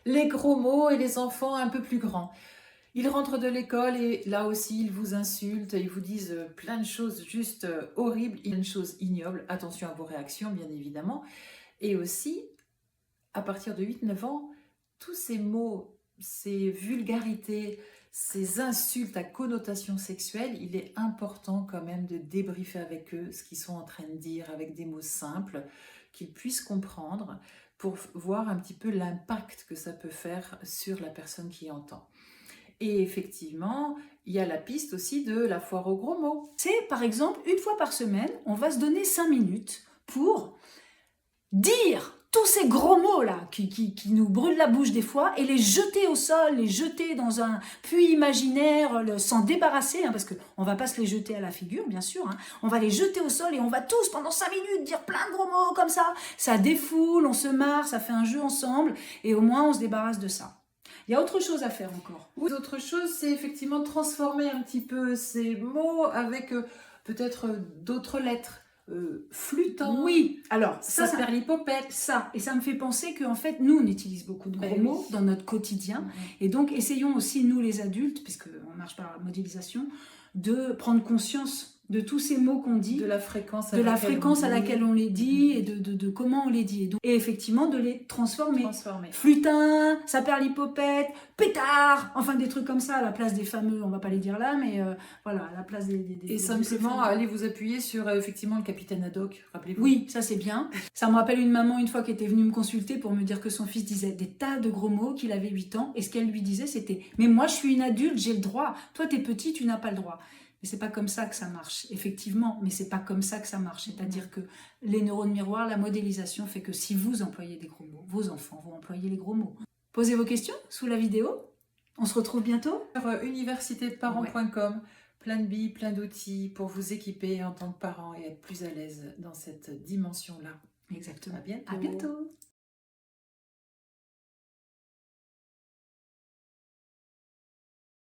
Les gros mots et les enfants un peu plus grands. Ils rentrent de l'école et là aussi, ils vous insultent, ils vous disent plein de choses juste horribles, plein de choses ignobles. Attention à vos réactions, bien évidemment. Et aussi, à partir de 8-9 ans, tous ces mots, ces vulgarités, ces insultes à connotation sexuelle, il est important quand même de débriefer avec eux ce qu'ils sont en train de dire avec des mots simples, qu'ils puissent comprendre pour voir un petit peu l'impact que ça peut faire sur la personne qui entend. Et effectivement, il y a la piste aussi de la foire aux gros mots. C'est par exemple, une fois par semaine, on va se donner 5 minutes pour dire tous ces gros mots là qui nous brûlent la bouche des fois et les jeter au sol, les jeter dans un puits imaginaire, s'en débarrasser, hein, parce qu'on ne va pas se les jeter à la figure, bien sûr, hein. On va les jeter au sol et on va tous pendant 5 minutes dire plein de gros mots comme ça. Ça défoule, on se marre, ça fait un jeu ensemble et au moins on se débarrasse de ça. Il y a autre chose à faire encore. Oui, autre chose, c'est effectivement transformer un petit peu ces mots avec peut-être d'autres lettres. Flûtant, Oui, alors ça saperlipopette. ça, et ça me fait penser qu'en fait, nous, on utilise beaucoup de gros mots dans notre quotidien. Et donc, essayons aussi, nous les adultes, puisqu'on marche par la modélisation, de prendre conscience de tous ces mots qu'on dit, de la fréquence à laquelle on les dit et de comment on les dit. Et effectivement, de les transformer. Flutin, saperlipopette, pétard, enfin des trucs comme ça à la place des fameux, on va pas les dire là, mais voilà, à la place des et simplement, allez vous appuyer sur effectivement le capitaine Haddock, rappelez-vous. Oui, ça c'est bien. Ça me rappelle une maman une fois qui était venue me consulter pour me dire que son fils disait des tas de gros mots, qu'il avait 8 ans, et ce qu'elle lui disait c'était « Mais moi je suis une adulte, j'ai le droit, toi t'es petit, tu n'as pas le droit ». Mais c'est pas comme ça que ça marche, effectivement, mais c'est pas comme ça que ça marche. C'est-à-dire que les neurones miroirs, la modélisation fait que si vous employez des gros mots, vos enfants vont employer les gros mots. Posez vos questions sous la vidéo. On se retrouve bientôt. Sur universitédeparents.com, plein de billes, plein d'outils pour vous équiper en tant que parent et être plus à l'aise dans cette dimension-là. Exactement. À bientôt. À bientôt.